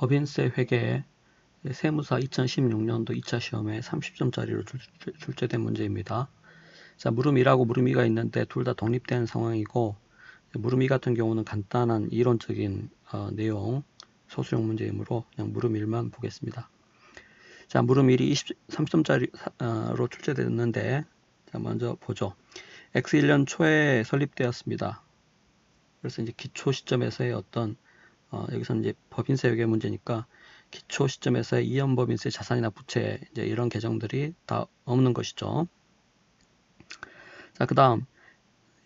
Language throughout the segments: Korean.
법인세 회계 세무사 2016년도 2차 시험에 30점짜리로 출제된 문제입니다. 자, 물음 1하고 물음 2가 있는데 둘 다 독립된 상황이고, 물음 2 같은 경우는 간단한 이론적인 내용, 소수형 문제이므로 그냥 물음 1만 보겠습니다. 자, 물음 1이 30점짜리로 출제됐는데, 자, 먼저 보죠. X1년 초에 설립되었습니다. 그래서 이제 기초 시점에서의 어떤 여기서는 이제 법인세 회계 문제니까 기초 시점에서의 이연법인세 자산이나 부채 이제 이런 계정들이 다 없는 것이죠. 자, 그다음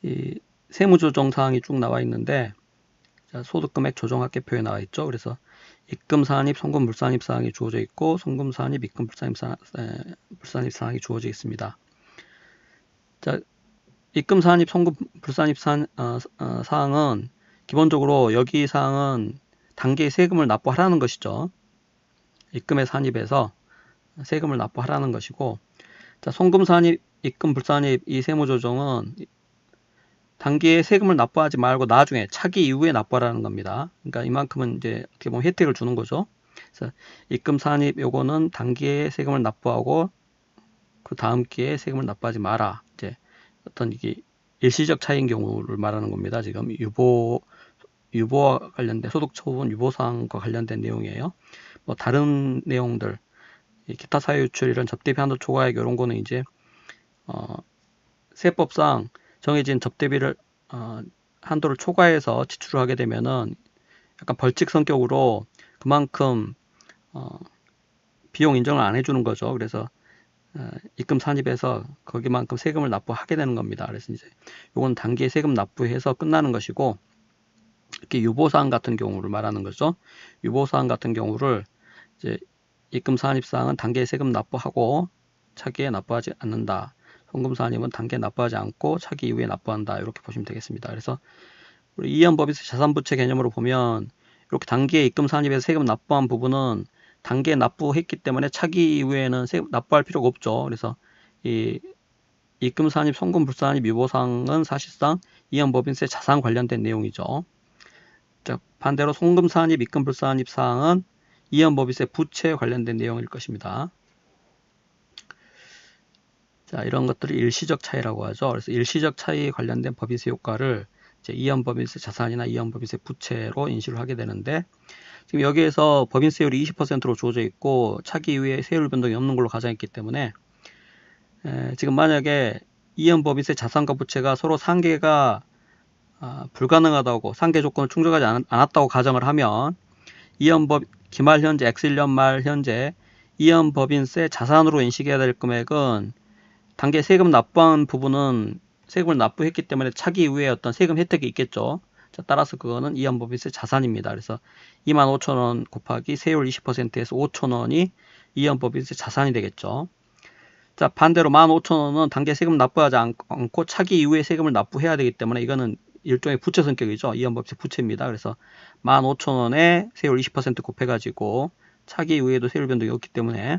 이 세무조정 사항이 쭉 나와 있는데, 자, 소득금액 조정합계표에 나와 있죠. 그래서 입금 산입, 송금 불산입 사항이 주어져 있고, 송금 산입, 입금 불산입 사항이 주어져 있습니다. 자, 입금 산입, 송금 불산입 사항은 기본적으로 여기 사항은 단계의 세금을 납부하라는 것이죠. 입금의 산입에서 세금을 납부하라는 것이고, 자, 송금 산입, 입금 불산입 이 세무조정은 단기에 세금을 납부하지 말고 나중에 차기 이후에 납부하라는 겁니다. 그러니까 이만큼은 이제 어떻게 보면 혜택을 주는 거죠. 그래서 입금 산입 요거는 단기에 세금을 납부하고 그 다음 기회에 세금을 납부하지 마라. 이제 어떤 이게 일시적 차이인 경우를 말하는 겁니다. 지금 유보와 관련된 소득 처분 유보 사항과 관련된 내용이에요. 뭐 다른 내용들 기타 사유 유출 이런 접대비 한도 초과액 이런 거는 이제 세법상 정해진 접대비를 한도를 초과해서 지출을 하게 되면은 약간 벌칙 성격으로 그만큼 비용 인정을 안 해주는 거죠. 그래서 입금 산입에서 거기만큼 세금을 납부하게 되는 겁니다. 그래서 이제 요건 단기에 세금 납부해서 끝나는 것이고, 이렇게 유보사항 같은 경우를 말하는 거죠. 유보사항 같은 경우를 이제 입금 산입사항은 단기에 세금 납부하고 차기에 납부하지 않는다. 송금 산입은 단기에 납부하지 않고 차기 이후에 납부한다. 이렇게 보시면 되겠습니다. 그래서 우리 이연법인세 자산부채 개념으로 보면 이렇게 단기에 입금 산입에서 세금 납부한 부분은 단기에 납부했기 때문에 차기 이후에는 세금 납부할 필요가 없죠. 그래서 이 입금 산입, 송금 불산입 유보사항은 사실상 이연법인세 자산 관련된 내용이죠. 자, 반대로 송금 산입, 입금 불산입 사항은 이연법인세 부채에 관련된 내용일 것입니다. 자, 이런 것들을 일시적 차이라고 하죠. 그래서 일시적 차이에 관련된 법인세 효과를 이제 이연법인세 자산이나 이연법인세 부채로 인식을 하게 되는데, 지금 여기에서 법인세율이 20%로 주어져 있고 차기 이후에 세율 변동이 없는 걸로 가정했기 때문에 지금 만약에 이연법인세 자산과 부채가 서로 상계가 불가능하다고 상계 조건을 충족하지 않았다고 가정을 하면 기말 현재 X1년 말 현재 이연법인세 자산으로 인식해야 될 금액은 단계 세금 납부한 부분은 세금을 납부했기 때문에 차기 이후에 어떤 세금 혜택이 있겠죠. 자, 따라서 그거는 이연법인세 자산입니다. 그래서 25,000원 곱하기 세율 20%에서 5,000원이 이연법인세 자산이 되겠죠. 자, 반대로 15,000원은 단계 세금 납부하지 않고 차기 이후에 세금을 납부해야 되기 때문에 이거는 일종의 부채 성격이죠. 이연법인세 부채입니다. 그래서 15,000원에 세율 20% 곱해가지고 차기 이후에도 세율 변동이 없기 때문에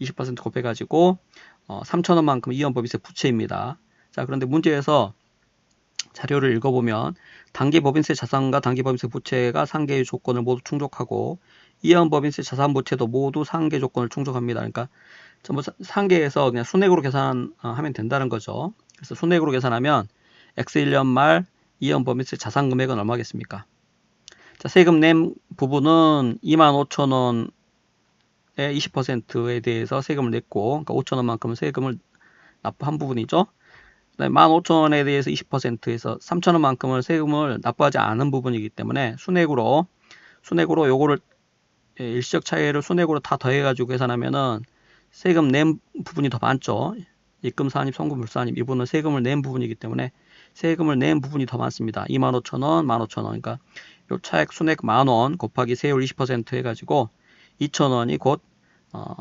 20% 곱해가지고 3,000원만큼 이연법인세 부채입니다. 자, 그런데 문제에서 자료를 읽어보면 단기 법인세 자산과 단기 법인세 부채가 상계의 조건을 모두 충족하고 이연법인세 자산 부채도 모두 상계 조건을 충족합니다. 그러니까 전부 상계에서 그냥 순액으로 계산하면 된다는 거죠. 그래서 순액으로 계산하면 X1년 말 이연법인세 자산 금액은 얼마겠습니까? 자, 세금 낸 부분은 25,000원의 20%에 대해서 세금을 냈고, 그러니까 5,000원만큼 세금을 납부한 부분이죠. 15,000원에 대해서 20%에서 3,000원만큼을 세금을 납부하지 않은 부분이기 때문에 순액으로 요거를 일시적 차이를 순액으로 다 더해가지고 계산하면은 세금 낸 부분이 더 많죠. 입금 산입, 송금 불산입 이 부분은 세금을 낸 부분이기 때문에 세금을 낸 부분이 더 많습니다. 25,000원, 15,000원. 그러니까 요 차액 순액 10,000원 곱하기 세율 20% 해가지고 2,000원이 곧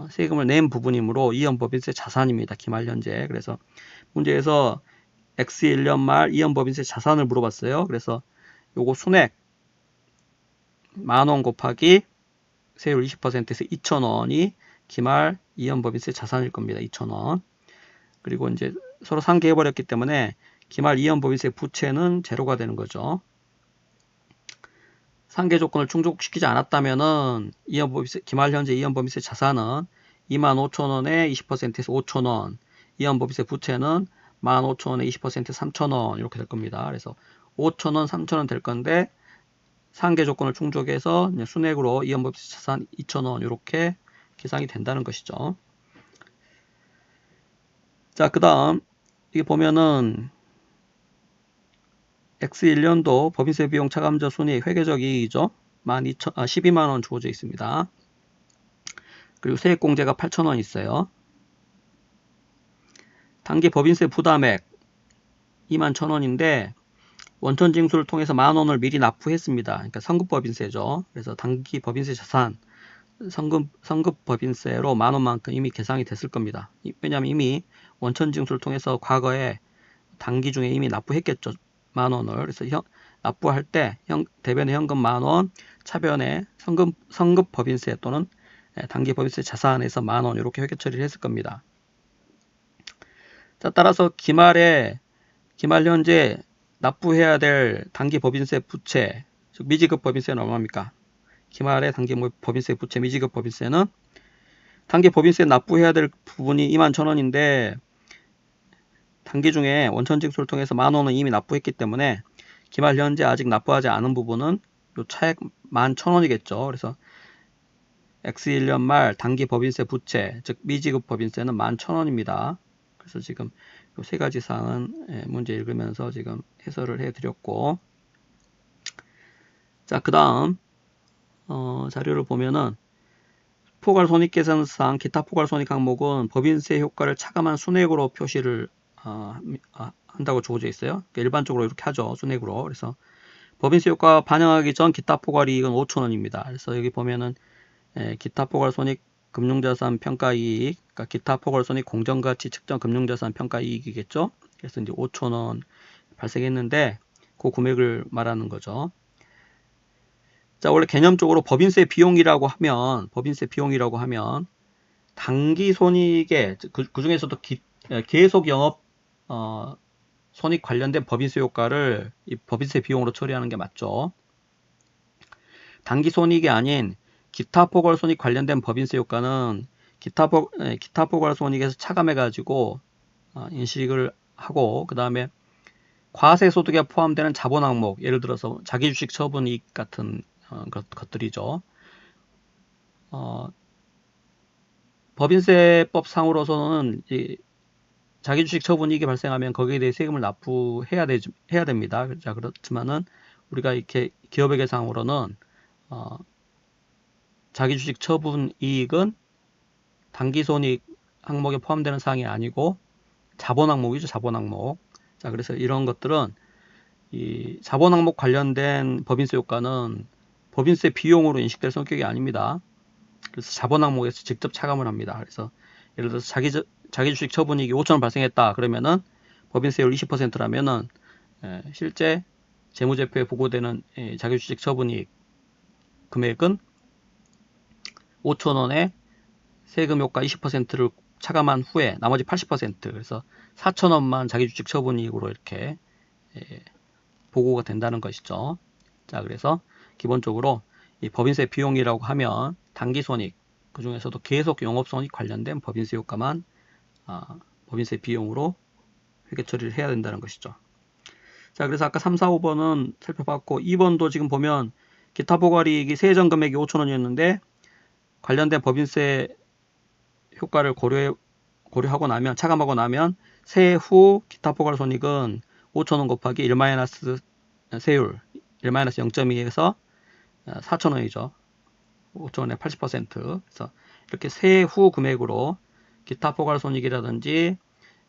세금을 낸 부분이므로 이연법인세 자산입니다. 기말 현재. 그래서 문제에서 X1년 말 이연법인세 자산을 물어봤어요. 그래서 요거 순액 10,000원 곱하기 세율 20%에서 2,000원이 기말 이연법인세 자산일 겁니다. 2,000원. 그리고 이제 서로 상계해버렸기 때문에 기말 이연법인세 부채는 제로가 되는 거죠. 상계 조건을 충족시키지 않았다면은 기말 현재 이연법인세 자산은 25,000원에 20%에서 5,000원, 이연법인세 부채는 15,000원에 20% 3,000원 이렇게 될 겁니다. 그래서 5,000원, 3,000원 될 건데 상계 조건을 충족해서 순액으로 이연법인세 자산 2,000원 이렇게 계산이 된다는 것이죠. 자, 그 다음 이게 보면은 X1년도 법인세 비용 차감저 순이익 회계적 이익이죠. 12만원 주어져 있습니다. 그리고 세액공제가 8,000원 있어요. 단기 법인세 부담액 21,000원인데 원천 징수를 통해서 10,000원을 미리 납부했습니다. 그러니까 성급법인세죠. 그래서 단기 법인세 자산 성급법인세로 10,000원만큼 이미 계산이 됐을 겁니다. 왜냐하면 이미 원천 징수를 통해서 과거에 단기 중에 이미 납부했겠죠. 10,000원을. 그래서 납부할 때 대변에 현금 10,000원, 차변에 성급 법인세 또는 단기 법인세 자산에서 10,000원 이렇게 회계 처리를 했을 겁니다. 자, 따라서 기말 현재 납부해야 될 단기 법인세 부채, 즉 미지급 법인세는 얼마입니까? 기말의 단기 법인세 부채 미지급 법인세는 단기 법인세 납부해야 될 부분이 21,000원인데 단기 중에 원천 징수를 통해서 10,000원은 이미 납부했기 때문에 기말 현재 아직 납부하지 않은 부분은 요 차액 11,000원이겠죠. 그래서 X1년 말 단기 법인세 부채, 즉 미지급 법인세는 11,000원입니다. 그래서 지금 요 세 가지 사항은 문제 읽으면서 지금 해설을 해드렸고, 자, 그 다음 자료를 보면은 포괄 손익계산상 기타 포괄 손익 항목은 법인세 효과를 차감한 순액으로 표시를 한다고 주어져 있어요. 그러니까 일반적으로 이렇게 하죠. 순액으로. 그래서 법인세 효과 반영하기 전 기타 포괄 이익은 5,000원입니다. 그래서 여기 보면은 기타 포괄 손익 금융자산 평가 이익, 그러니까 기타 포괄 손익 공정가치 측정 금융자산 평가 이익이겠죠. 그래서 이제 5,000원 발생했는데 그 금액을 말하는 거죠. 자, 원래 개념적으로 법인세 비용이라고 하면 단기 손익에 그 중에서도 계속 영업 손익 관련된 법인세 효과를 이 법인세 비용으로 처리하는 게 맞죠. 단기 손익이 아닌 기타 포괄 손익 관련된 법인세 효과는 기타 포괄 손익에서 차감해 가지고 인식을 하고, 그 다음에 과세 소득에 포함되는 자본 항목, 예를 들어서 자기주식 처분 이익 같은 것들이죠. 법인세법 상으로서는 자기주식 처분 이익이 발생하면 거기에 대해 세금을 납부해야 됩니다. 자, 그렇지만은 우리가 이렇게 기업회계상으로는 자기주식 처분 이익은 단기손익 항목에 포함되는 사항이 아니고 자본 항목이죠. 자본 항목. 자, 그래서 이런 것들은 이 자본 항목 관련된 법인세 효과는 법인세 비용으로 인식될 성격이 아닙니다. 그래서 자본 항목에서 직접 차감을 합니다. 그래서 예를 들어서 자기주식 처분이익이 5,000원 발생했다. 그러면은 법인세율 20%라면은 실제 재무제표에 보고되는 자기주식 처분이익 금액은 5,000원에 세금 효과 20%를 차감한 후에 나머지 80% 그래서 4,000원만 자기주식 처분이익으로 이렇게 보고가 된다는 것이죠. 자, 그래서 기본적으로 이 법인세 비용이라고 하면 단기손익, 그 중에서도 계속 영업손익 관련된 법인세 효과만 법인세 비용으로 회계 처리를 해야 된다는 것이죠. 자, 그래서 아까 3, 4, 5번은 살펴봤고 2번도 지금 보면 기타 포괄이익이 세전 금액이 5,000원이었는데 관련된 법인세 효과를 고려하고 나면 차감하고 나면 세후 기타 포괄 손익은 5,000원 곱하기 1 세율 1-0.2에서 4,000원이죠. 5,000원의 80%. 그래서 이렇게 세후 금액으로 기타 포괄 손익이라든지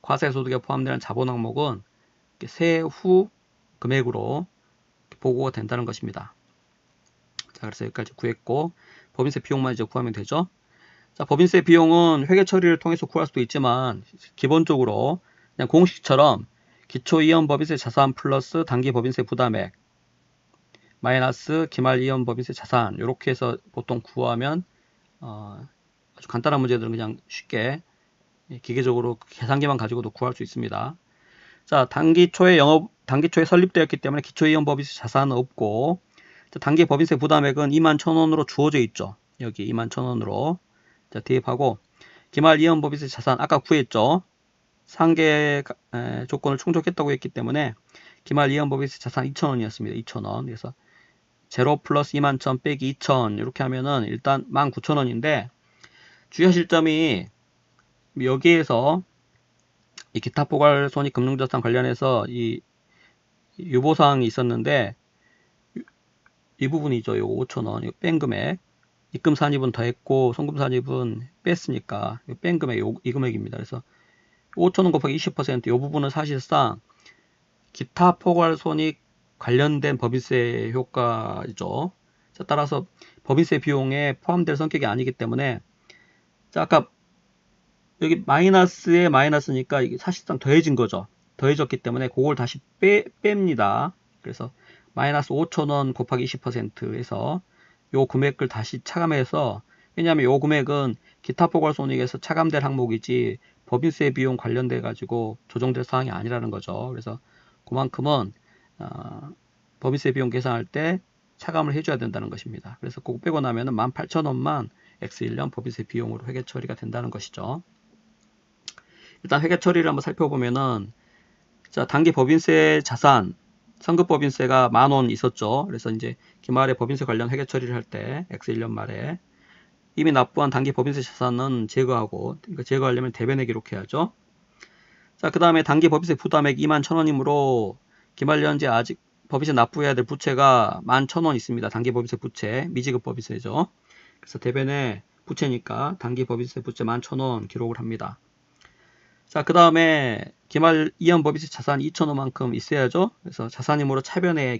과세 소득에 포함되는 자본 항목은 세후 금액으로 보고가 된다는 것입니다. 자, 그래서 여기까지 구했고 법인세 비용만 이제 구하면 되죠. 자, 법인세 비용은 회계 처리를 통해서 구할 수도 있지만 기본적으로 그냥 공식처럼 기초 이연 법인세 자산 플러스 단기 법인세 부담액 마이너스 기말 이연 법인세 자산 이렇게 해서 보통 구하면 아주 간단한 문제들은 그냥 쉽게 기계적으로 계산기만 가지고도 구할 수 있습니다. 자, 단기 초에 설립되었기 때문에 기초 이연 법인세 자산은 없고 자, 단기 법인세 부담액은 21,000원으로 주어져 있죠. 여기 21,000원으로. 자, 대입하고 기말 이연 법인세 자산 아까 구했죠. 상계 조건을 충족했다고 했기 때문에 기말 이연 법인세 자산 2,000원이었습니다. 2,000원. 그래서 0 플러스 21,000 빼기 2,000 이렇게 하면은 일단 19,000원인데 주의하실 시점이 여기에서 이 기타 포괄 손익 금융자산 관련해서 이 유보사항이 있었는데 이 부분이죠. 요거 5,000원 이거 뺀 금액 입금 산입은 더했고 송금 산입은 뺐으니까 뺀 금액 이 금액입니다. 그래서 5,000원 곱하기 20% 이 부분은 사실상 기타 포괄 손익 관련된 법인세 효과죠. 자, 따라서 법인세 비용에 포함될 성격이 아니기 때문에 자, 아까 여기 마이너스에 마이너스니까 이게 사실상 더해진 거죠. 더해졌기 때문에 그걸 다시 뺍니다. 그래서 마이너스 5,000원 곱하기 20% 해서 요 금액을 다시 차감해서 왜냐하면 요 금액은 기타 포괄 손익에서 차감될 항목이지 법인세 비용 관련돼 가지고 조정될 사항이 아니라는 거죠. 그래서 그만큼은 법인세 비용 계산할 때 차감을 해줘야 된다는 것입니다. 그래서 그거 빼고 나면은 18,000원만 X1년 법인세 비용으로 회계 처리가 된다는 것이죠. 일단 회계 처리를 한번 살펴보면은 자, 단기 법인세 자산 선급 법인세가 10,000원 있었죠. 그래서 이제 기말에 법인세 관련 회계 처리를 할 때 X1년 말에 이미 납부한 단기 법인세 자산은 제거하고 그러니까 제거하려면 대변에 기록해야죠. 자, 그 다음에 단기 법인세 부담액 21,000원이므로 기말연재 아직 법인세 납부해야 될 부채가 11,000원 있습니다. 단기 법인세 부채 미지급 법인세죠. 그래서 대변에 부채니까 단기 법인세 부채 11,000원 기록을 합니다. 자, 그 다음에 기말 이연 법인세 자산 2,000원만큼 있어야죠. 그래서 자산임으로 차변에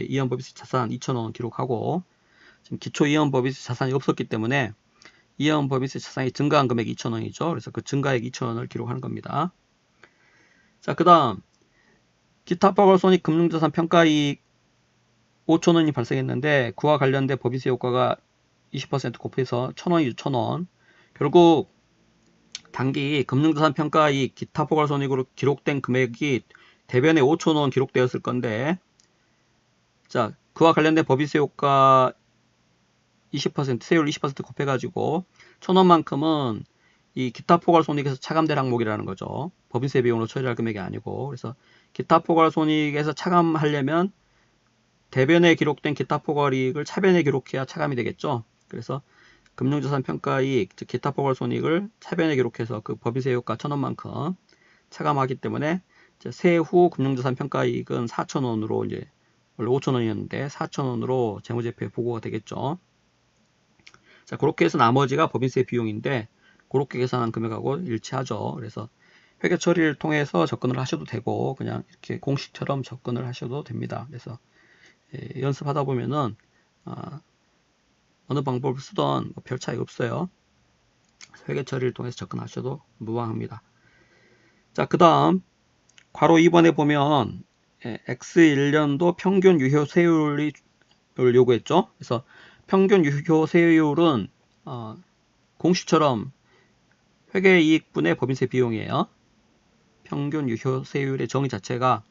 이연 법인세 자산 2,000원 기록하고 지금 기초 이연 법인세 자산이 없었기 때문에 이연 법인세 자산이 증가한 금액이 2,000원이죠. 그래서 그 증가액 2,000원을 기록하는 겁니다. 자, 그 다음 기타 포괄 손익 금융자산 평가이익 5,000원이 발생했는데 그와 관련된 법인세 효과가 20% 곱해서 1,000원이죠. 1,000원. 결국 단기 금융자산 평가이익 기타 포괄 손익으로 기록된 금액이 대변에 5,000원 기록되었을 건데 자, 그와 관련된 법인세 효과 20% 세율 20% 곱해가지고 1,000원만큼은 이 기타 포괄 손익에서 차감될 항목이라는 거죠. 법인세 비용으로 처리할 금액이 아니고 그래서 기타 포괄 손익에서 차감하려면 대변에 기록된 기타 포괄 이익을 차변에 기록해야 차감이 되겠죠. 그래서 금융자산 평가이익, 즉 기타 포괄 손익을 차변에 기록해서 그 법인세 효과 1,000원만큼 차감하기 때문에 세후 금융자산 평가이익은 4,000원으로 이제 원래 5,000원이었는데 4,000원으로 재무제표에 보고가 되겠죠. 자, 그렇게 해서 나머지가 법인세 비용인데 그렇게 계산한 금액하고 일치하죠. 그래서 회계 처리를 통해서 접근을 하셔도 되고 그냥 이렇게 공식처럼 접근을 하셔도 됩니다. 그래서 연습하다 보면은 어느 방법을 쓰던 별 차이 없어요. 회계 처리를 통해서 접근하셔도 무방합니다. 자, 그 다음 괄호 2번에 보면 X1년도 평균 유효 세율을 요구했죠. 그래서 평균 유효 세율은 공식처럼 회계이익분의 법인세 비용이에요. 평균 유효 세율의 정의 자체가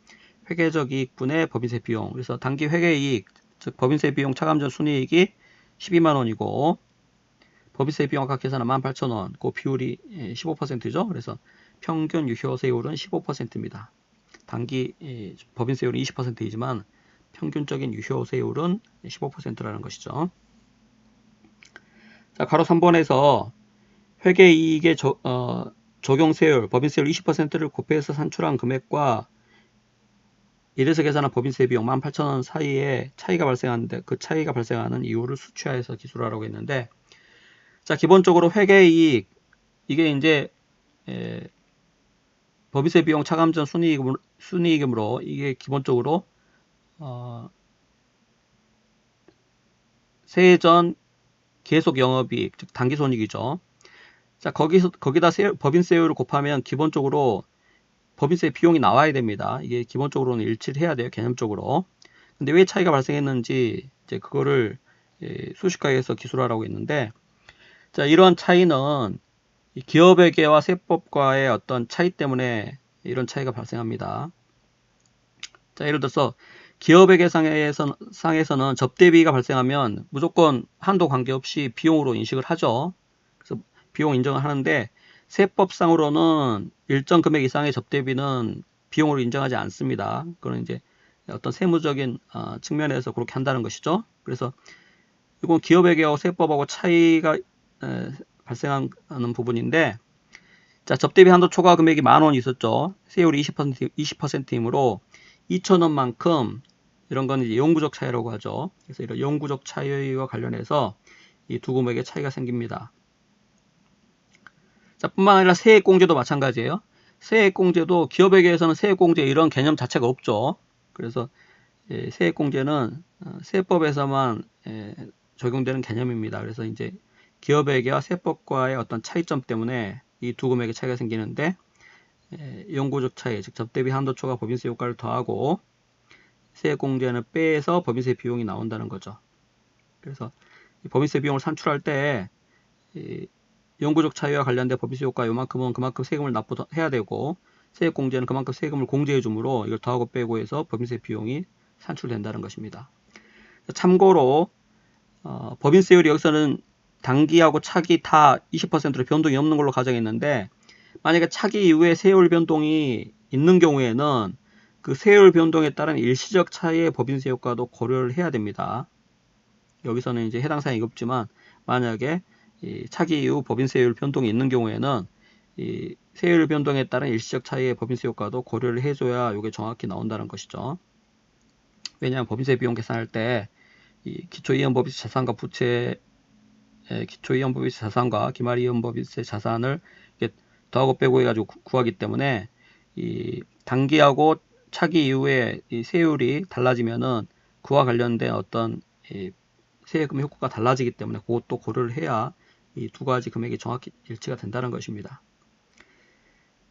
회계적 이익분의 법인세 비용. 그래서 단기 회계이익, 즉 법인세 비용 차감 전 순이익이 120만원이고 법인세 비용 아까 계산은 18,000원. 그 비율이 15%죠. 그래서 평균 유효 세율은 15%입니다. 단기 법인세율은 20%이지만 평균적인 유효 세율은 15%라는 것이죠. 자, 괄호 3번에서 회계이익의 적용 세율, 법인세율 20%를 곱해서 산출한 금액과 이래서 계산한 법인세 비용 18,000원 사이에 차이가 발생하는데 그 차이가 발생하는 이유를 수치화해서 기술하라고 했는데 자, 기본적으로 회계이익 이게 이제 법인세 비용 차감 전 순이익이므로 이게 기본적으로 세해 전 계속 영업이익, 즉 단기손익이죠. 자, 거기다 법인세율을 곱하면 기본적으로 법인세 비용이 나와야 됩니다. 이게 기본적으로는 일치를 해야 돼요. 개념적으로. 근데 왜 차이가 발생했는지 이제 그거를 수식화해서 기술하라고 했는데 자, 이러한 차이는 기업회계와 세법과의 어떤 차이 때문에 이런 차이가 발생합니다. 자, 예를 들어서 기업액의 상에서는 접대비가 발생하면 무조건 한도 관계없이 비용으로 인식을 하죠. 그래서 비용 인정을 하는데 세법상으로는 일정 금액 이상의 접대비는 비용으로 인정하지 않습니다. 그건 이제 어떤 세무적인 측면에서 그렇게 한다는 것이죠. 그래서 이건 기업액하고 세법하고 차이가 발생하는 부분인데, 자, 접대비 한도 초과 금액이 10,000원 있었죠. 세율이 20%이므로 2,000원만큼 이런 건 이제 영구적 차이라고 하죠. 그래서 이런 영구적 차이와 관련해서 이 두 금액의 차이가 생깁니다. 자, 뿐만 아니라 세액공제도 마찬가지예요. 세액공제도 기업에게서는 세액공제 이런 개념 자체가 없죠. 그래서 세액공제는 세법에서만 적용되는 개념입니다. 그래서 이제 기업에게와 세법과의 어떤 차이점 때문에 이 두 금액의 차이가 생기는데, 영구적 차이, 즉 접대비 한도 초과 법인세 효과를 더하고 세액공제는 빼서 법인세 비용이 나온다는 거죠. 그래서 이 법인세 비용을 산출할 때 영구적 차이와 관련된 법인세 효과 요만큼은 그만큼 세금을 납부해야 되고, 세액공제는 그만큼 세금을 공제해 주므로 이걸 더하고 빼고 해서 법인세 비용이 산출된다는 것입니다. 참고로 법인세율이 여기서는 단기하고 차기 다 20%로 변동이 없는 걸로 가정했는데, 만약에 차기 이후에 세율 변동이 있는 경우에는 그 세율 변동에 따른 일시적 차이의 법인세 효과도 고려를 해야 됩니다. 여기서는 이제 해당 사항이 없지만, 만약에 이 차기 이후 법인세율 변동이 있는 경우에는 이 세율 변동에 따른 일시적 차이의 법인세 효과도 고려를 해줘야 이게 정확히 나온다는 것이죠. 왜냐하면 법인세 비용 계산할 때 이 기초이연법인세 자산과 부채, 기초이연법인세 자산과 기말이연법인세 자산을 이렇게 더하고 빼고 해가지고 구하기 때문에 이 단기하고 차기 이후에 이 세율이 달라지면은 그와 관련된 어떤 이 세금 효과가 달라지기 때문에 그것도 고려를 해야 이 두 가지 금액이 정확히 일치가 된다는 것입니다.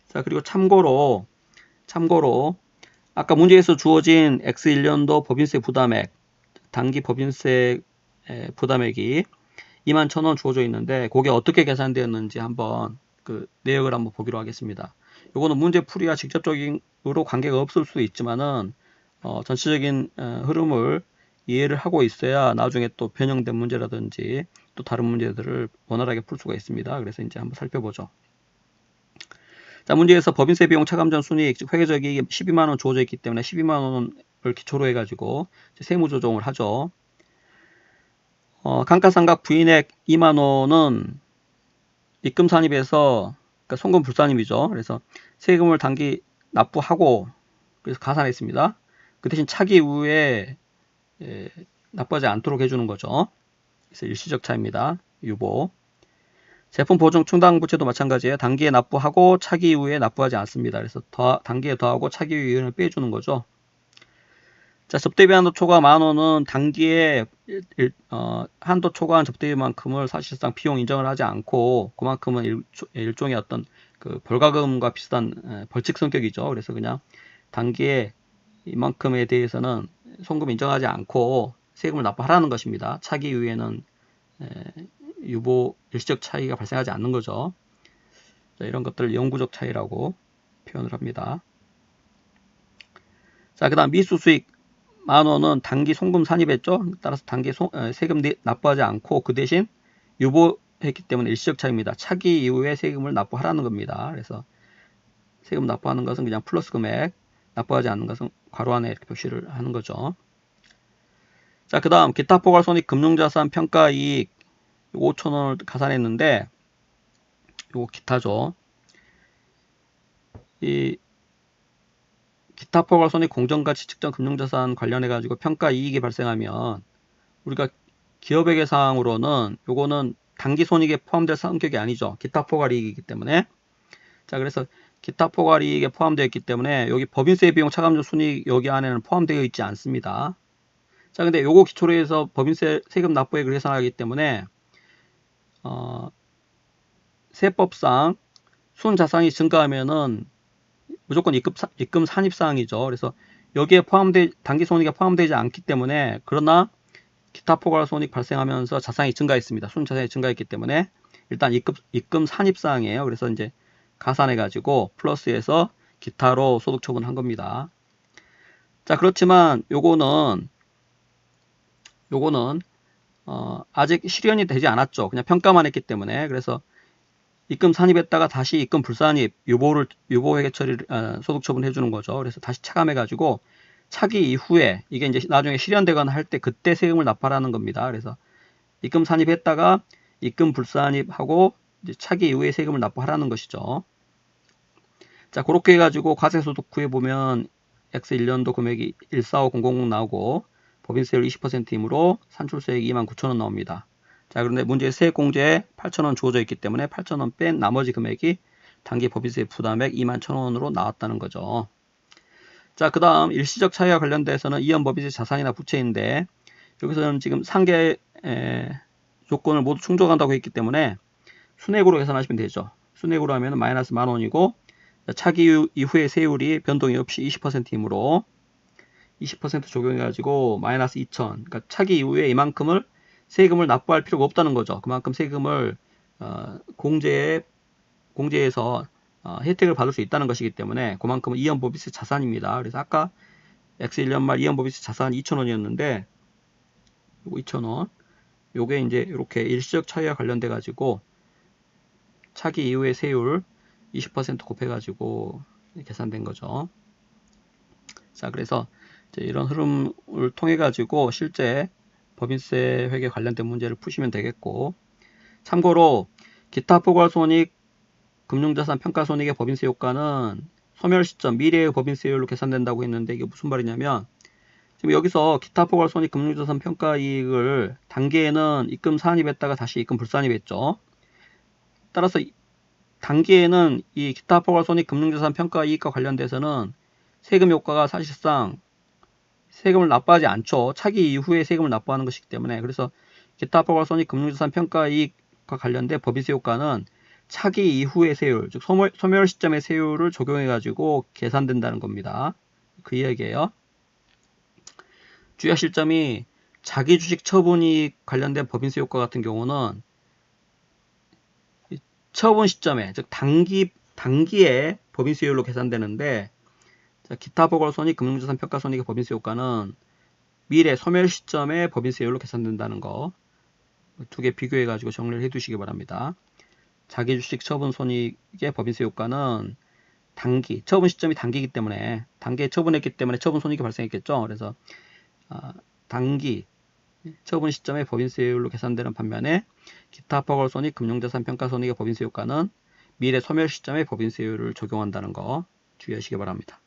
자, 그리고 참고로 아까 문제에서 주어진 X1년도 법인세 부담액, 단기 법인세 부담액이 21,000원 주어져 있는데, 그게 어떻게 계산되었는지 한번 그 내역을 한번 보기로 하겠습니다. 요거는 문제 풀이와 직접적으로 관계가 없을 수도 있지만은 전체적인 흐름을 이해를 하고 있어야 나중에 또 변형된 문제라든지 또 다른 문제들을 원활하게 풀 수가 있습니다. 그래서 이제 한번 살펴보죠. 자, 문제에서 법인세 비용 차감전 순이익, 즉 회계적이익이 12만원 주어져 있기 때문에 12만원을 기초로 해가지고 세무 조정을 하죠. 감가상각 부인액 2만원은 입금 산입에서, 그러니까 송금 불산입이죠. 그래서 세금을 단기 납부하고 그래서 가산했습니다. 그 대신 차기 이후에 납부하지 않도록 해주는 거죠. 그래서 일시적 차입니다. 유보. 제품 보증 충당 부채도 마찬가지예요. 단기에 납부하고 차기 이후에 납부하지 않습니다. 그래서 단기에 더하고 차기 이후에는 빼주는 거죠. 자, 접대비 한도 초과 10,000원은 단기에 한도 초과한 접대비만큼을 사실상 비용 인정을 하지 않고, 그만큼은 일종의 어떤 그 벌과금과 비슷한 벌칙 성격이죠. 그래서 그냥 단기에 이만큼에 대해서는 송금 인정하지 않고 세금을 납부하라는 것입니다. 차기 이후에는 유보 일시적 차이가 발생하지 않는 거죠. 자, 이런 것들을 영구적 차이라고 표현을 합니다. 자, 그 다음 미수 수익 10,000원은 단기 송금 산입했죠. 따라서 단기 세금 납부하지 않고 그 대신 유보했기 때문에 일시적 차이입니다. 차기 이후에 세금을 납부하라는 겁니다. 그래서 세금 납부하는 것은 그냥 플러스 금액, 납부하지 않는 것은 괄호 안에 이렇게 표시를 하는 거죠. 자, 그 다음 기타 포괄손익 금융자산 평가이익 5,000원을 가산했는데, 요거 기타죠. 이 기타 포괄손익 공정가치 측정 금융자산 관련해 가지고 평가이익이 발생하면 우리가 기업회계 사항으로는 요거는 당기손익에 포함될 성격이 아니죠. 기타 포괄이익이기 때문에. 자, 그래서 기타 포괄이익에 포함되어 있기 때문에 여기 법인세 비용 차감전 순이익 여기 안에는 포함되어 있지 않습니다. 자, 근데 요거 기초로 해서 법인세 세금 납부액을 계산하기 때문에 세법상 순자산이 증가하면은 무조건 입금 산입사항이죠. 그래서 여기에 단기손익에 포함되지 않기 때문에, 그러나 기타 포괄손익 발생하면서 자산이 증가했습니다. 순자산이 증가했기 때문에 일단 입금 산입사항이에요. 그래서 이제 가산해가지고 플러스해서 기타로 소득 처분한 겁니다. 자, 그렇지만 요거는 아직 실현이 되지 않았죠. 그냥 평가만 했기 때문에. 그래서 입금 산입했다가 다시 입금 불산입 유보 회계 처리를 소득 처분해 주는 거죠. 그래서 다시 차감해 가지고 차기 이후에 이게 이제 나중에 실현되거나 할 때 그때 세금을 납부하라는 겁니다. 그래서 입금 산입했다가 입금 불산입하고 이제 차기 이후에 세금을 납부하라는 것이죠. 자, 그렇게 해가지고 과세소득 후에 보면 X1년도 금액이 145000 나오고 법인세율 20%이므로 산출세액 29,000원 나옵니다. 자, 그런데 문제의 세액공제에 8,000원 주어져 있기 때문에 8,000원 뺀 나머지 금액이 단기 법인세 부담액 21,000원으로 나왔다는 거죠. 자, 그 다음 일시적 차이와 관련돼서는 이연법인세 자산이나 부채인데 여기서는 지금 상계 조건을 모두 충족한다고 했기 때문에 순액으로 계산하시면 되죠. 순액으로 하면 마이너스 10,000원이고 차기 이후의 세율이 변동이 없이 20%이므로 20% 적용해가지고 마이너스 2,000. 그러니까 차기 이후에 이만큼을 세금을 납부할 필요가 없다는 거죠. 그만큼 세금을 공제에서 혜택을 받을 수 있다는 것이기 때문에 그만큼은 이연법인세 자산입니다. 그래서 아까 X1년 말 이연법인세 자산 2,000원이었는데 요거 2,000원. 요게 이제 이렇게 일시적 차이와 관련돼 가지고 차기 이후의 세율 20% 곱해가지고 계산된 거죠. 자, 그래서 이제 이런 흐름을 통해 가지고 실제 법인세 회계 관련된 문제를 푸시면 되겠고, 참고로 기타 포괄손익, 금융자산 평가손익의 법인세 효과는 소멸 시점 미래의 법인세율로 계산된다고 했는데 이게 무슨 말이냐면 지금 여기서 기타 포괄손익, 금융자산 평가이익을 단기에는 입금 산입했다가 다시 입금 불산입했죠. 따라서 단기에는 이 기타 포괄손익 금융자산 평가 이익과 관련돼서는 세금 효과가 사실상 세금을 납부하지 않죠. 차기 이후에 세금을 납부하는 것이기 때문에. 그래서 기타 포괄손익 금융자산 평가 이익과 관련된 법인세 효과는 차기 이후의 세율, 즉 소멸 시점의 세율을 적용해 가지고 계산된다는 겁니다. 그 이야기예요. 주의하실 점이 자기 주식 처분이익 관련된 법인세 효과 같은 경우는 처분 시점에, 즉 단기에 법인세율로 계산되는데, 기타 포괄손익, 금융자산 평가손익의 법인세 효과는 미래 소멸 시점에 법인세율로 계산된다는 거 두 개 비교해 가지고 정리를 해 두시기 바랍니다. 자기 주식 처분 손익의 법인세 효과는 처분 시점이 단기이기 때문에 단기에 처분했기 때문에 처분 손익이 발생했겠죠. 그래서 단기 처분 시점의 법인세율로 계산되는 반면에 기타 포괄손익, 금융자산 평가손익의 법인세 효과는 미래 소멸 시점의 법인세율을 적용한다는 거 주의하시기 바랍니다.